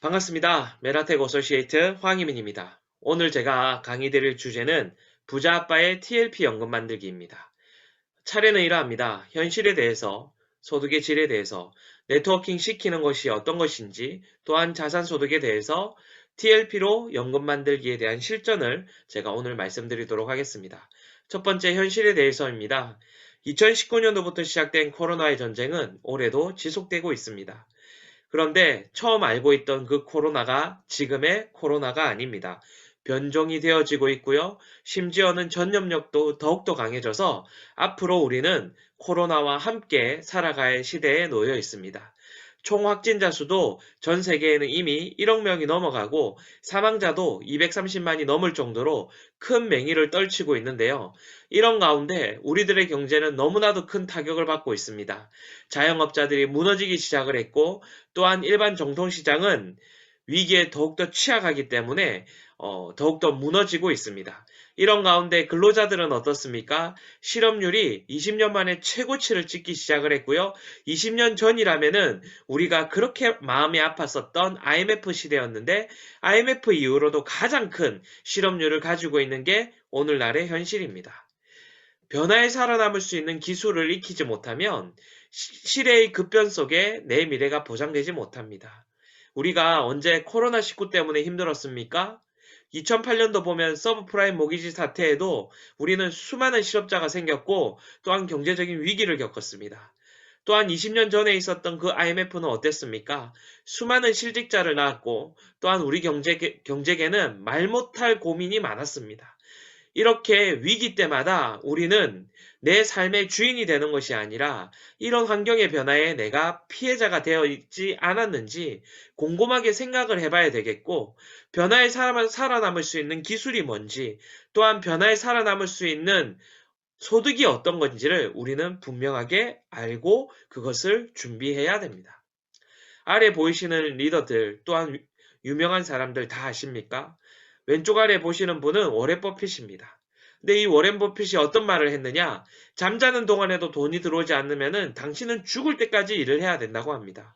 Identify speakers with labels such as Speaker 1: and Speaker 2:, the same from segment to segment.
Speaker 1: 반갑습니다. 메라텍 어소시에이트 황희민입니다. 오늘 제가 강의 드릴 주제는 부자 아빠의 TLP 연금 만들기입니다. 차례는 이러합니다. 현실에 대해서, 소득의 질에 대해서, 네트워킹 시키는 것이 어떤 것인지, 또한 자산소득에 대해서 TLP로 연금 만들기에 대한 실전을 제가 오늘 말씀드리도록 하겠습니다. 첫 번째 현실에 대해서입니다. 2019년도부터 시작된 코로나의 전쟁은 올해도 지속되고 있습니다. 그런데 처음 알고 있던 그 코로나가 지금의 코로나가 아닙니다. 변종이 되어지고 있고요. 심지어는 전염력도 더욱더 강해져서 앞으로 우리는 코로나와 함께 살아갈 시대에 놓여 있습니다. 총 확진자 수도 전 세계에는 이미 1억 명이 넘어가고 사망자도 230만이 넘을 정도로 큰 맹위를 떨치고 있는데요. 이런 가운데 우리들의 경제는 너무나도 큰 타격을 받고 있습니다. 자영업자들이 무너지기 시작을 했고 또한 일반 정통시장은 위기에 더욱더 취약하기 때문에 더욱더 무너지고 있습니다. 이런 가운데 근로자들은 어떻습니까? 실업률이 20년 만에 최고치를 찍기 시작을 했고요. 20년 전이라면은 우리가 그렇게 마음이 아팠었던 IMF 시대였는데 IMF 이후로도 가장 큰 실업률을 가지고 있는 게 오늘날의 현실입니다. 변화에 살아남을 수 있는 기술을 익히지 못하면 시대의 급변 속에 내 미래가 보장되지 못합니다. 우리가 언제 코로나19 때문에 힘들었습니까? 2008년도 보면 서브프라임 모기지 사태에도 우리는 수많은 실업자가 생겼고 또한 경제적인 위기를 겪었습니다. 또한 20년 전에 있었던 그 IMF는 어땠습니까? 수많은 실직자를 낳았고 또한 우리 경제계는 말 못할 고민이 많았습니다. 이렇게 위기 때마다 우리는 내 삶의 주인이 되는 것이 아니라 이런 환경의 변화에 내가 피해자가 되어 있지 않았는지 곰곰하게 생각을 해봐야 되겠고, 변화에 살아남을 수 있는 기술이 뭔지, 또한 변화에 살아남을 수 있는 소득이 어떤 건지를 우리는 분명하게 알고 그것을 준비해야 됩니다. 아래 보이시는 리더들 또한 유명한 사람들 다 아십니까? 왼쪽 아래 보시는 분은 워렌 버핏입니다. 근데 이 워렌 버핏이 어떤 말을 했느냐? 잠자는 동안에도 돈이 들어오지 않으면 당신은 죽을 때까지 일을 해야 된다고 합니다.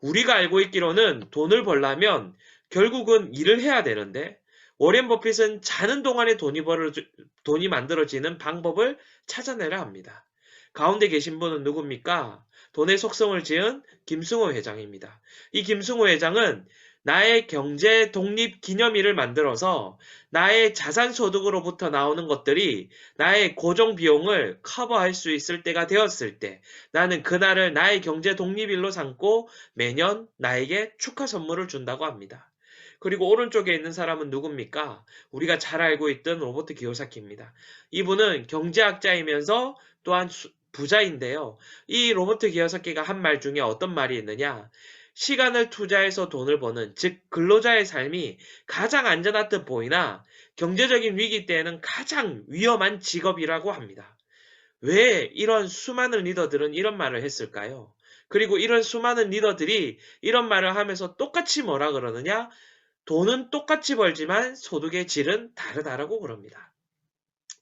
Speaker 1: 우리가 알고 있기로는 돈을 벌려면 결국은 일을 해야 되는데 워렌 버핏은 자는 동안에 돈이 만들어지는 방법을 찾아내라 합니다. 가운데 계신 분은 누굽니까? 돈의 속성을 지은 김승호 회장입니다. 이 김승호 회장은 나의 경제 독립 기념일을 만들어서 나의 자산 소득으로부터 나오는 것들이 나의 고정 비용을 커버할 수 있을 때가 되었을 때 나는 그날을 나의 경제 독립일로 삼고 매년 나에게 축하 선물을 준다고 합니다. 그리고 오른쪽에 있는 사람은 누굽니까? 우리가 잘 알고 있던 로버트 기요사키입니다. 이분은 경제학자이면서 또한 부자인데요. 이 로버트 기요사키가 한 말 중에 어떤 말이 있느냐? 시간을 투자해서 돈을 버는, 즉 근로자의 삶이 가장 안전한 듯 보이나 경제적인 위기 때에는 가장 위험한 직업이라고 합니다. 왜 이런 수많은 리더들은 이런 말을 했을까요? 그리고 이런 수많은 리더들이 이런 말을 하면서 똑같이 뭐라 그러느냐? 돈은 똑같이 벌지만 소득의 질은 다르다라고 그럽니다.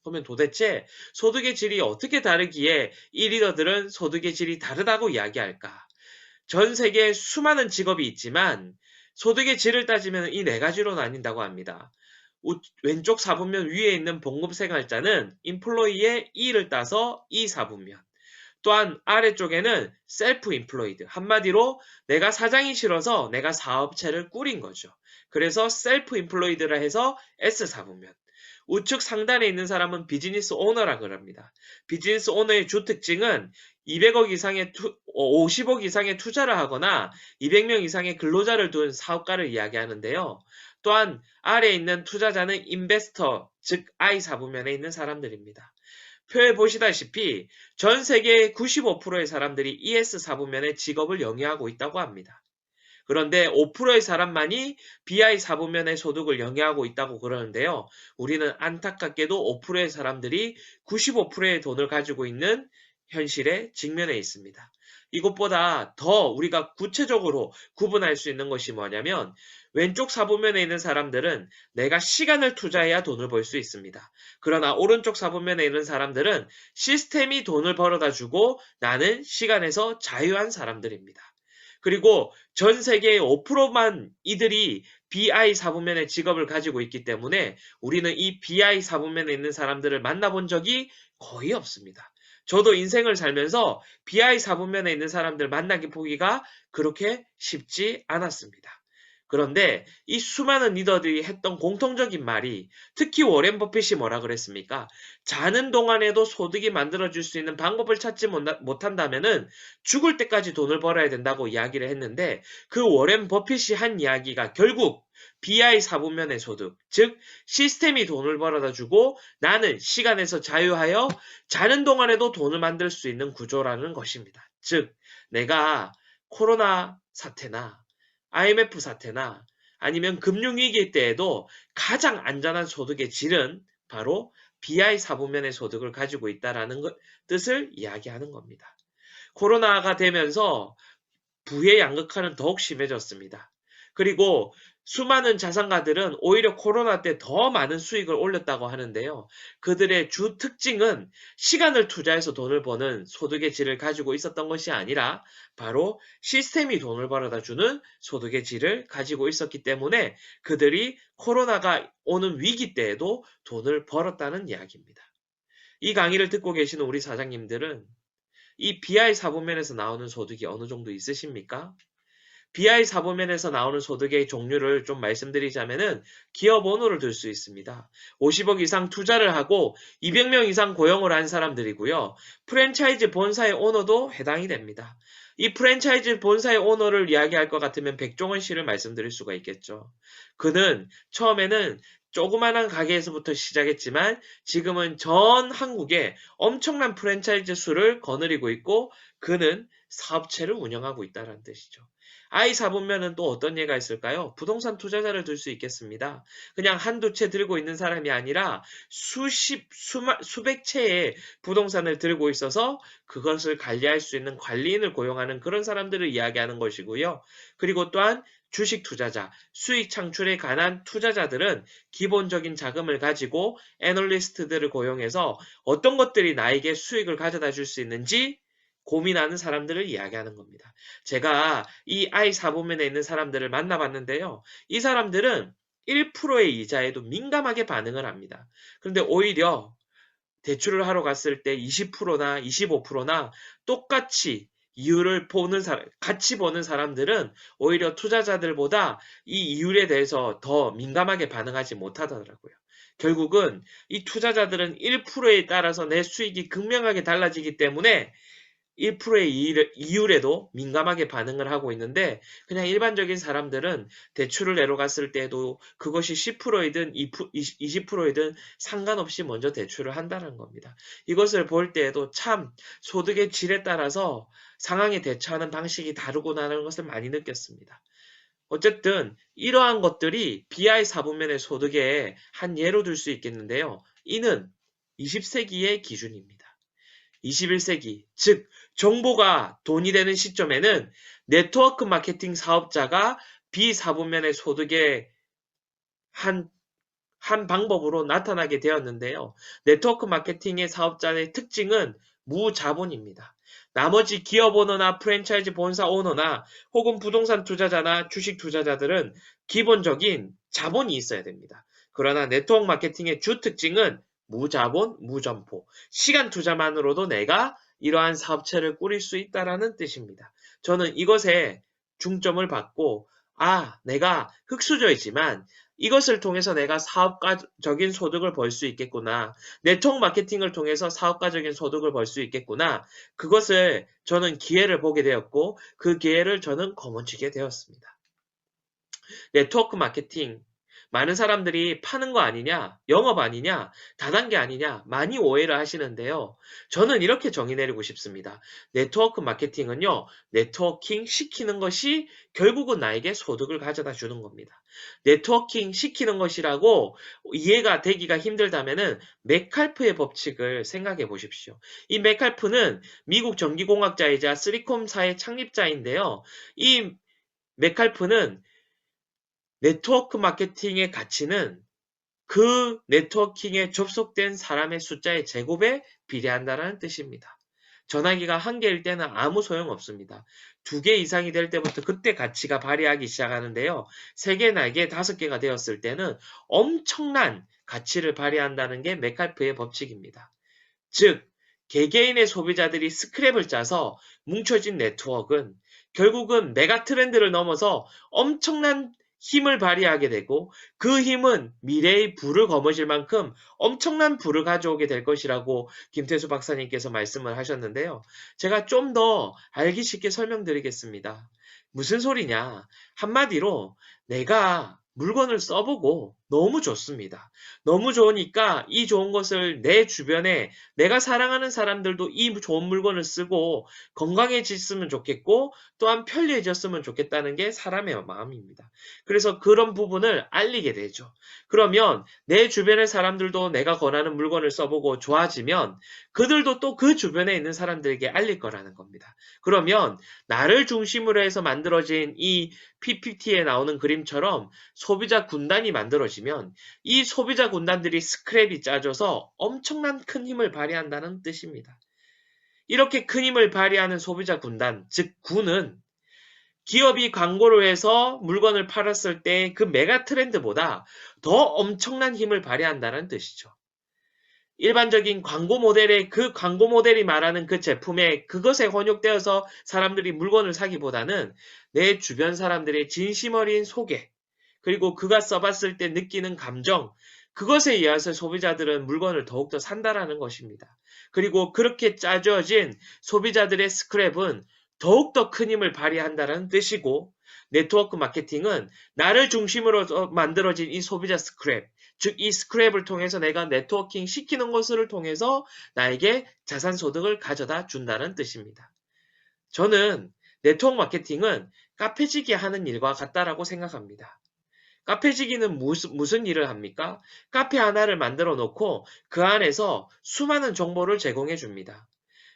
Speaker 1: 그러면 도대체 소득의 질이 어떻게 다르기에 이 리더들은 소득의 질이 다르다고 이야기할까? 전 세계에 수많은 직업이 있지만 소득의 질을 따지면 이 네 가지로 나뉜다고 합니다. 왼쪽 4분면 위에 있는 봉급생활자는 인플로이의 E를 따서 E4분면. 또한 아래쪽에는 셀프 인플로이드. 한마디로 내가 사장이 싫어서 내가 사업체를 꾸린 거죠. 그래서 셀프 인플로이드라 해서 S4분면. 우측 상단에 있는 사람은 비즈니스 오너라 그럽니다. 비즈니스 오너의 주 특징은 50억 이상의 투자를 하거나 200명 이상의 근로자를 둔 사업가를 이야기하는데요. 또한 아래에 있는 투자자는 인베스터, 즉 I4부면에 있는 사람들입니다. 표에 보시다시피 전 세계의 95%의 사람들이 ES4부면의 직업을 영위하고 있다고 합니다. 그런데 5%의 사람만이 BI 4분면의 소득을 영위하고 있다고 그러는데요. 우리는 안타깝게도 5%의 사람들이 95%의 돈을 가지고 있는 현실에 직면해 있습니다. 이것보다 더 우리가 구체적으로 구분할 수 있는 것이 뭐냐면 왼쪽 4분면에 있는 사람들은 내가 시간을 투자해야 돈을 벌 수 있습니다. 그러나 오른쪽 4분면에 있는 사람들은 시스템이 돈을 벌어다 주고 나는 시간에서 자유한 사람들입니다. 그리고 전 세계의 5%만 이들이 BI 사부면의 직업을 가지고 있기 때문에 우리는 이 BI 사부면에 있는 사람들을 만나본 적이 거의 없습니다. 저도 인생을 살면서 BI 사부면에 있는 사람들 만나기 보기가 그렇게 쉽지 않았습니다. 그런데 이 수많은 리더들이 했던 공통적인 말이, 특히 워렌 버핏이 뭐라 그랬습니까? 자는 동안에도 소득이 만들어질 수 있는 방법을 찾지 못한다면은 죽을 때까지 돈을 벌어야 된다고 이야기를 했는데, 그 워렌 버핏이 한 이야기가 결국 BI 사부면의 소득, 즉 시스템이 돈을 벌어다 주고 나는 시간에서 자유하여 자는 동안에도 돈을 만들 수 있는 구조라는 것입니다. 즉 내가 코로나 사태나 IMF 사태나 아니면 금융위기 때에도 가장 안전한 소득의 질은 바로 BI 사부면의 소득을 가지고 있다는 뜻을 이야기하는 겁니다. 코로나가 되면서 부의 양극화는 더욱 심해졌습니다. 그리고 수많은 자산가들은 오히려 코로나 때 더 많은 수익을 올렸다고 하는데요. 그들의 주 특징은 시간을 투자해서 돈을 버는 소득의 질을 가지고 있었던 것이 아니라 바로 시스템이 돈을 벌어다 주는 소득의 질을 가지고 있었기 때문에 그들이 코로나가 오는 위기 때에도 돈을 벌었다는 이야기입니다. 이 강의를 듣고 계시는 우리 사장님들은 이 BI 사부면에서 나오는 소득이 어느 정도 있으십니까? BI 사부면에서 나오는 소득의 종류를 좀 말씀드리자면은 기업 오너를 들 수 있습니다. 50억 이상 투자를 하고 200명 이상 고용을 한 사람들이고요. 프랜차이즈 본사의 오너도 해당이 됩니다. 이 프랜차이즈 본사의 오너를 이야기할 것 같으면 백종원 씨를 말씀드릴 수가 있겠죠. 그는 처음에는 조그마한 가게에서부터 시작했지만 지금은 전 한국에 엄청난 프랜차이즈 수를 거느리고 있고 그는 사업체를 운영하고 있다는 뜻이죠. I 사보면은 또 어떤 예가 있을까요? 부동산 투자자를 들 수 있겠습니다. 그냥 한두 채 들고 있는 사람이 아니라 수백 채의 부동산을 들고 있어서 그것을 관리할 수 있는 관리인을 고용하는 그런 사람들을 이야기하는 것이고요. 그리고 또한 주식 투자자, 수익 창출에 관한 투자자들은 기본적인 자금을 가지고 애널리스트들을 고용해서 어떤 것들이 나에게 수익을 가져다 줄 수 있는지 고민하는 사람들을 이야기하는 겁니다. 제가 이 I 사보면에 있는 사람들을 만나봤는데요. 이 사람들은 1%의 이자에도 민감하게 반응을 합니다. 그런데 오히려 대출을 하러 갔을 때 20%나 25%나 똑같이 이율을 보는 사람, 같이 보는 사람들은 오히려 투자자들보다 이 이율에 대해서 더 민감하게 반응하지 못하더라고요. 결국은 이 투자자들은 1%에 따라서 내 수익이 극명하게 달라지기 때문에 1%의 이율에도 민감하게 반응을 하고 있는데 그냥 일반적인 사람들은 대출을 내러 갔을 때도 그것이 10%이든 20%이든 상관없이 먼저 대출을 한다는 겁니다. 이것을 볼 때에도 참 소득의 질에 따라서 상황에 대처하는 방식이 다르구나라는 것을 많이 느꼈습니다. 어쨌든 이러한 것들이 BI 사부면의 소득의 한 예로 들 수 있겠는데요. 이는 20세기의 기준입니다. 21세기, 즉 정보가 돈이 되는 시점에는 네트워크 마케팅 사업자가 비사부면의 소득의 한 방법으로 나타나게 되었는데요. 네트워크 마케팅의 사업자의 특징은 무자본입니다. 나머지 기업 오너나 프랜차이즈 본사 오너나 혹은 부동산 투자자나 주식 투자자들은 기본적인 자본이 있어야 됩니다. 그러나 네트워크 마케팅의 주 특징은 무자본, 무점포, 시간 투자만으로도 내가 이러한 사업체를 꾸릴 수 있다는 뜻입니다. 저는 이것에 중점을 받고 내가 흙수저이지만 이것을 통해서 내가 사업가적인 소득을 벌 수 있겠구나. 네트워크 마케팅을 통해서 사업가적인 소득을 벌 수 있겠구나. 그것을 저는 기회를 보게 되었고 그 기회를 저는 거머쥐게 되었습니다. 네트워크 마케팅. 많은 사람들이 파는 거 아니냐, 영업 아니냐, 다단계 아니냐 많이 오해를 하시는데요. 저는 이렇게 정의 내리고 싶습니다. 네트워크 마케팅은요. 네트워킹 시키는 것이 결국은 나에게 소득을 가져다 주는 겁니다. 네트워킹 시키는 것이라고 이해가 되기가 힘들다면은 메칼프의 법칙을 생각해 보십시오. 이 메칼프는 미국 전기공학자이자 쓰리콤사의 창립자인데요. 이 메칼프는 네트워크 마케팅의 가치는 그 네트워킹에 접속된 사람의 숫자의 제곱에 비례한다는 뜻입니다. 전화기가 한 개일 때는 아무 소용 없습니다. 2개 이상이 될 때부터 그때 가치가 발휘하기 시작하는데요. 3개, 4개, 5개가 되었을 때는 엄청난 가치를 발휘한다는 게 메칼프의 법칙입니다. 즉, 개개인의 소비자들이 스크랩을 짜서 뭉쳐진 네트워크는 결국은 메가 트렌드를 넘어서 엄청난 힘을 발휘하게 되고 그 힘은 미래의 부를 거머쥘 만큼 엄청난 부를 가져오게 될 것이라고 김태수 박사님께서 말씀을 하셨는데요. 제가 좀 더 알기 쉽게 설명드리겠습니다. 무슨 소리냐? 한마디로 내가 물건을 써보고 너무 좋습니다. 너무 좋으니까 이 좋은 것을 내 주변에 내가 사랑하는 사람들도 이 좋은 물건을 쓰고 건강해졌으면 좋겠고 또한 편리해졌으면 좋겠다는 게 사람의 마음입니다. 그래서 그런 부분을 알리게 되죠. 그러면 내 주변의 사람들도 내가 권하는 물건을 써보고 좋아지면 그들도 또 그 주변에 있는 사람들에게 알릴 거라는 겁니다. 그러면 나를 중심으로 해서 만들어진 이 PPT에 나오는 그림처럼 소비자 군단이 만들어지면 이 소비자 군단들이 스크랩이 짜져서 엄청난 큰 힘을 발휘한다는 뜻입니다. 이렇게 큰 힘을 발휘하는 소비자 군단, 즉 군은 기업이 광고를 해서 물건을 팔았을 때 그 메가 트렌드보다 더 엄청난 힘을 발휘한다는 뜻이죠. 일반적인 광고 모델의 그 광고 모델이 말하는 그 제품에 그것에 혼육되어서 사람들이 물건을 사기보다는 내 주변 사람들의 진심 어린 소개, 그리고 그가 써봤을 때 느끼는 감정, 그것에 의해서 소비자들은 물건을 더욱더 산다라는 것입니다. 그리고 그렇게 짜져진 소비자들의 스크랩은 더욱더 큰 힘을 발휘한다는 뜻이고, 네트워크 마케팅은 나를 중심으로 만들어진 이 소비자 스크랩, 즉 이 스크랩을 통해서 내가 네트워킹 시키는 것을 통해서 나에게 자산 소득을 가져다 준다는 뜻입니다. 저는 네트워크 마케팅은 카페지기 하는 일과 같다라고 생각합니다. 카페지기는 무슨 일을 합니까? 카페 하나를 만들어 놓고 그 안에서 수많은 정보를 제공해 줍니다.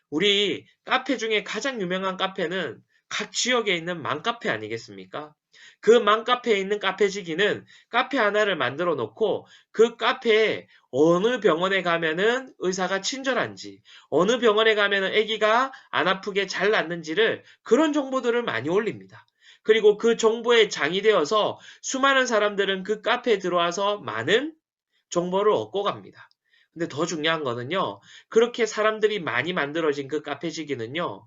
Speaker 1: 우리 카페 중에 가장 유명한 카페는 각 지역에 있는 맘카페 아니겠습니까? 그 맘카페에 있는 카페지기는 카페 하나를 만들어 놓고 그 카페에 어느 병원에 가면은 의사가 친절한지, 어느 병원에 가면은 아기가 안 아프게 잘 낫는지를 그런 정보들을 많이 올립니다. 그리고 그 정보에 장이 되어서 수많은 사람들은 그 카페에 들어와서 많은 정보를 얻고 갑니다. 근데 더 중요한 거는요, 그렇게 사람들이 많이 만들어진 그 카페지기는요,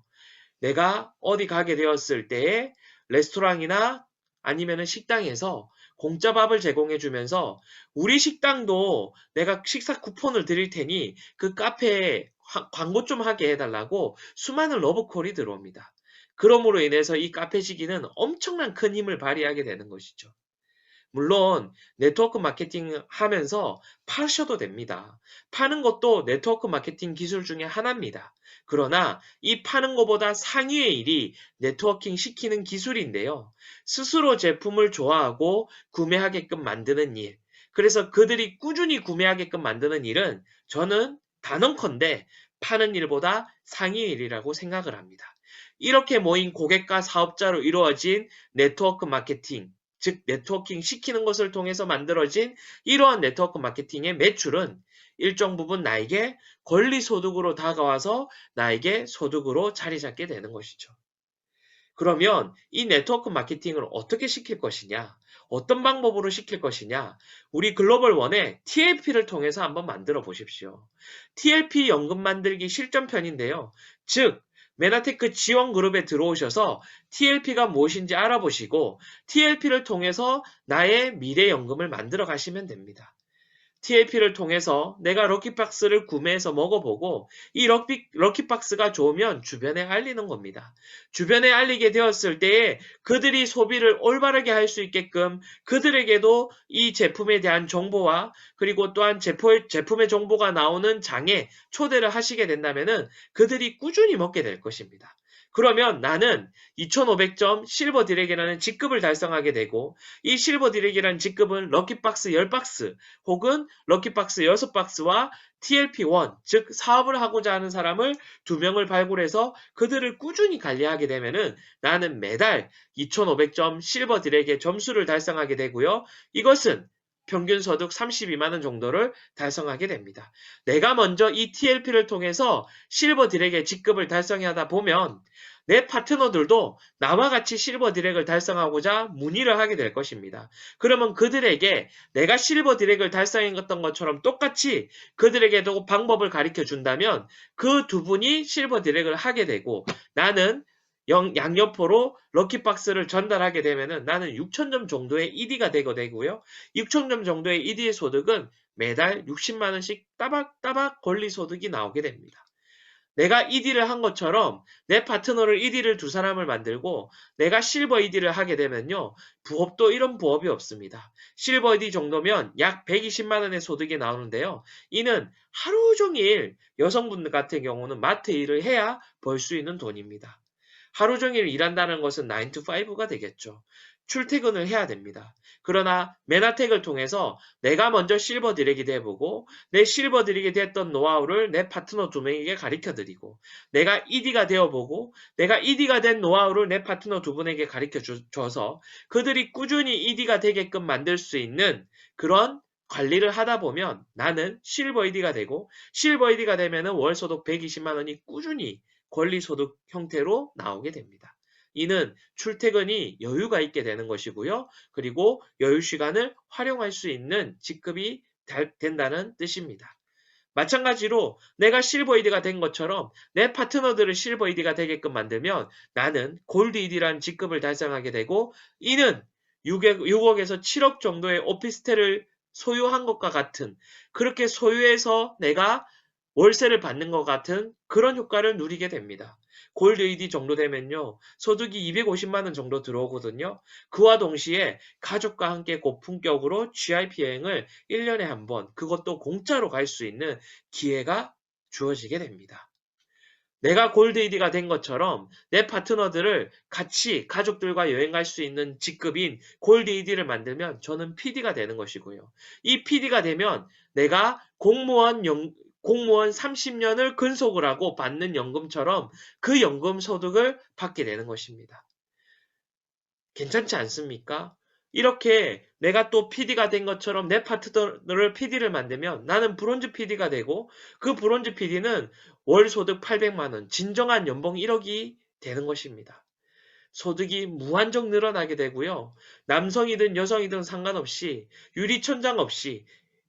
Speaker 1: 내가 어디 가게 되었을 때에 레스토랑이나 아니면은 식당에서 공짜 밥을 제공해 주면서 우리 식당도 내가 식사 쿠폰을 드릴 테니 그 카페에 광고 좀 하게 해달라고 수많은 러브콜이 들어옵니다. 그러므로 인해서 이 카페지기는 엄청난 큰 힘을 발휘하게 되는 것이죠. 물론 네트워크 마케팅 하면서 파셔도 됩니다. 파는 것도 네트워크 마케팅 기술 중에 하나입니다. 그러나 이 파는 것보다 상위의 일이 네트워킹 시키는 기술인데요. 스스로 제품을 좋아하고 구매하게끔 만드는 일. 그래서 그들이 꾸준히 구매하게끔 만드는 일은 저는 단언컨대 파는 일보다 상위의 일이라고 생각을 합니다. 이렇게 모인 고객과 사업자로 이루어진 네트워크 마케팅, 즉 네트워킹 시키는 것을 통해서 만들어진 이러한 네트워크 마케팅의 매출은 일정 부분 나에게 권리 소득으로 다가와서 나에게 소득으로 자리 잡게 되는 것이죠. 그러면 이 네트워크 마케팅을 어떻게 시킬 것이냐? 어떤 방법으로 시킬 것이냐? 우리 글로벌원의 TLP를 통해서 한번 만들어 보십시오. TLP 연금 만들기 실전편인데요. 즉 메나테크 지원 그룹에 들어오셔서 TLP가 무엇인지 알아보시고 TLP를 통해서 나의 미래 연금을 만들어 가시면 됩니다. TLP를 통해서 내가 럭키박스를 구매해서 먹어보고 이 럭키박스가 좋으면 주변에 알리는 겁니다. 주변에 알리게 되었을 때에 그들이 소비를 올바르게 할 수 있게끔 그들에게도 이 제품에 대한 정보와 그리고 또한 제품의 정보가 나오는 장에 초대를 하시게 된다면 그들이 꾸준히 먹게 될 것입니다. 그러면 나는 2500점 실버 디렉이라는 직급을 달성하게 되고 이 실버 디렉이라는 직급은 럭키박스 10박스 혹은 럭키박스 6박스와 TLP1, 즉 사업을 하고자 하는 사람을 2명을 발굴해서 그들을 꾸준히 관리하게 되면은 나는 매달 2500점 실버 디렉의 점수를 달성하게 되고요. 이것은 평균 소득 32만 원 정도를 달성하게 됩니다. 내가 먼저 이 TLP를 통해서 실버 디렉의 직급을 달성하다 보면 내 파트너들도 나와 같이 실버 디렉을 달성하고자 문의를 하게 될 것입니다. 그러면 그들에게 내가 실버 디렉을 달성했던 것처럼 똑같이 그들에게도 방법을 가르쳐 준다면 그 두 분이 실버 디렉을 하게 되고 나는 양옆으로 럭키박스를 전달하게 되면은 나는 6,000점 정도의 ED가 되고요. 6,000점 정도의 ED의 소득은 매달 60만 원씩 따박따박 권리 소득이 나오게 됩니다. 내가 ED를 한 것처럼 내 파트너를 ED를 두 사람을 만들고 내가 실버 ED를 하게 되면요. 부업도 이런 부업이 없습니다. 실버 ED 정도면 약 120만 원의 소득이 나오는데요. 이는 하루 종일 여성분들 같은 경우는 마트 일을 해야 벌 수 있는 돈입니다. 하루 종일 일한다는 것은 9 to 5가 되겠죠. 출퇴근을 해야 됩니다. 그러나 맨하텍을 통해서 내가 먼저 실버 디렉이 돼보고 내 실버 디렉이 됐던 노하우를 내 파트너 두 명에게 가르쳐드리고 내가 ED가 되어보고 내가 ED가 된 노하우를 내 파트너 두 분에게 가르쳐줘서 그들이 꾸준히 ED가 되게끔 만들 수 있는 그런 관리를 하다 보면 나는 실버 ED가 되고 실버 ED가 되면은 월 소득 120만 원이 꾸준히 권리소득 형태로 나오게 됩니다. 이는 출퇴근이 여유가 있게 되는 것이고요. 그리고 여유 시간을 활용할 수 있는 직급이 된다는 뜻입니다. 마찬가지로 내가 실버 ED가 된 것처럼 내 파트너들을 실버 ED가 되게끔 만들면 나는 골드 ED라는 직급을 달성하게 되고 이는 6억에서 7억 정도의 오피스텔을 소유한 것과 같은 그렇게 소유해서 내가 월세를 받는 것 같은 그런 효과를 누리게 됩니다. 골드 ED 정도 되면요. 소득이 250만 원 정도 들어오거든요. 그와 동시에 가족과 함께 고품격으로 GIP 여행을 1년에 한 번, 그것도 공짜로 갈 수 있는 기회가 주어지게 됩니다. 내가 골드 ED가 된 것처럼 내 파트너들을 같이 가족들과 여행 갈 수 있는 직급인 골드 ED를 만들면 저는 PD가 되는 것이고요. 이 PD가 되면 내가 공무원 30년을 근속을 하고 받는 연금처럼 그 연금 소득을 받게 되는 것입니다. 괜찮지 않습니까? 이렇게 내가 또 PD가 된 것처럼 내 파트너를 PD를 만들면 나는 브론즈 PD가 되고 그 브론즈 PD는 월 소득 800만 원, 진정한 연봉 1억이 되는 것입니다. 소득이 무한정 늘어나게 되고요. 남성이든 여성이든 상관없이 유리천장 없이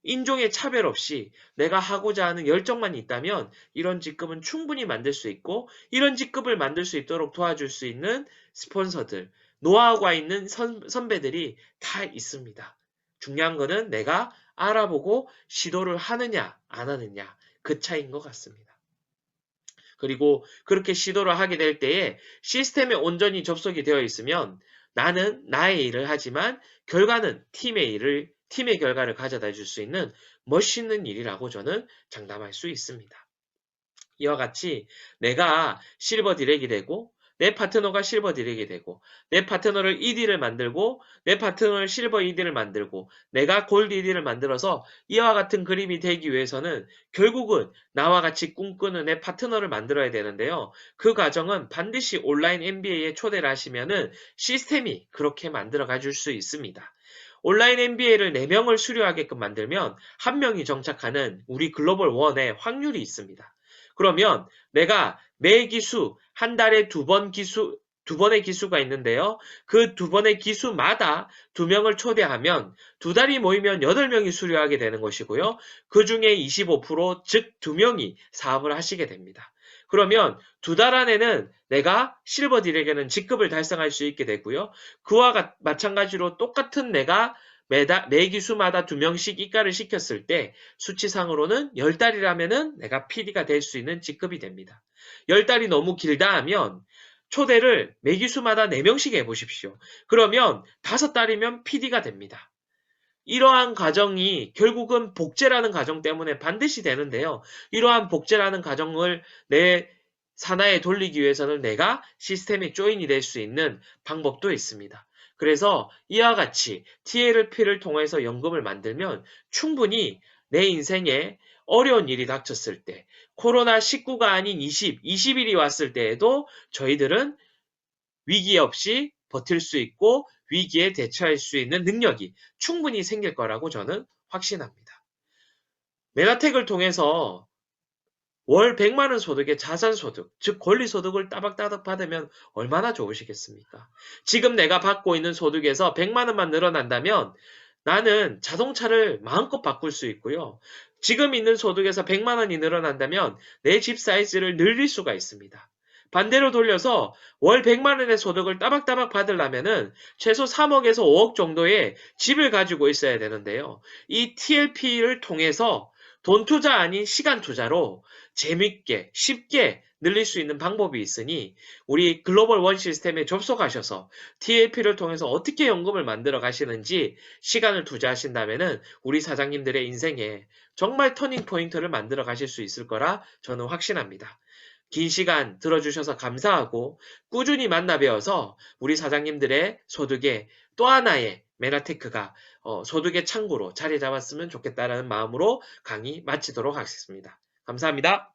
Speaker 1: 인종의 차별 없이 내가 하고자 하는 열정만 있다면 이런 직급은 충분히 만들 수 있고 이런 직급을 만들 수 있도록 도와줄 수 있는 스폰서들, 노하우가 있는 선배들이 다 있습니다. 중요한 거는 내가 알아보고 시도를 하느냐 안 하느냐 그 차이인 것 같습니다. 그리고 그렇게 시도를 하게 될 때에 시스템에 온전히 접속이 되어 있으면 나는 나의 일을 하지만 결과는 팀의 결과를 가져다 줄 수 있는 멋있는 일이라고 저는 장담할 수 있습니다. 이와 같이 내가 실버 디렉이 되고 내 파트너가 실버 디렉이 되고 내 파트너를 ED를 만들고 내 파트너를 실버 ED를 만들고 내가 골드 ED를 만들어서 이와 같은 그림이 되기 위해서는 결국은 나와 같이 꿈꾸는 내 파트너를 만들어야 되는데요. 그 과정은 반드시 온라인 MBA에 초대를 하시면은 시스템이 그렇게 만들어 가줄 수 있습니다. 온라인 MBA를 4명을 수료하게끔 만들면 1명이 정착하는 우리 글로벌 원의 확률이 있습니다. 그러면 내가 매 기수, 한 달에 두 번의 기수가 있는데요. 그 2번의 기수마다 2명을 초대하면 2달이 모이면 8명이 수료하게 되는 것이고요. 그 중에 25%, 즉 2명이 사업을 하시게 됩니다. 그러면 2달 안에는 내가 실버 디렉에는 직급을 달성할 수 있게 되고요. 그와 마찬가지로 똑같은 내가 매 기수마다 2명씩 입가를 시켰을 때 수치상으로는 10달이라면은 내가 PD가 될 수 있는 직급이 됩니다. 10달이 너무 길다 하면 초대를 매 기수마다 4명씩 해보십시오. 그러면 5달이면 PD가 됩니다. 이러한 과정이 결국은 복제라는 과정 때문에 반드시 되는데요. 이러한 복제라는 과정을 내 산하에 돌리기 위해서는 내가 시스템에 조인이 될 수 있는 방법도 있습니다. 그래서 이와 같이 TLP를 통해서 연금을 만들면 충분히 내 인생에 어려운 일이 닥쳤을 때 코로나19가 아닌 21이 왔을 때에도 저희들은 위기 없이 버틸 수 있고 위기에 대처할 수 있는 능력이 충분히 생길 거라고 저는 확신합니다. 메가텍을 통해서 월 100만 원 소득의 자산소득, 즉 권리소득을 따박따박 받으면 얼마나 좋으시겠습니까? 지금 내가 받고 있는 소득에서 100만 원만 늘어난다면 나는 자동차를 마음껏 바꿀 수 있고요. 지금 있는 소득에서 100만 원이 늘어난다면 내 집 사이즈를 늘릴 수가 있습니다. 반대로 돌려서 월 100만 원의 소득을 따박따박 받으려면은 최소 3억에서 5억 정도의 집을 가지고 있어야 되는데요. 이 TLP를 통해서 돈 투자 아닌 시간 투자로 재밌게 쉽게 늘릴 수 있는 방법이 있으니 우리 글로벌 원 시스템에 접속하셔서 TLP를 통해서 어떻게 연금을 만들어 가시는지 시간을 투자하신다면은 우리 사장님들의 인생에 정말 터닝 포인트를 만들어 가실 수 있을 거라 저는 확신합니다. 긴 시간 들어주셔서 감사하고 꾸준히 만나 뵈어서 우리 사장님들의 소득에 또 하나의 메나테크가 소득의 창구로 자리 잡았으면 좋겠다라는 마음으로 강의 마치도록 하겠습니다. 감사합니다.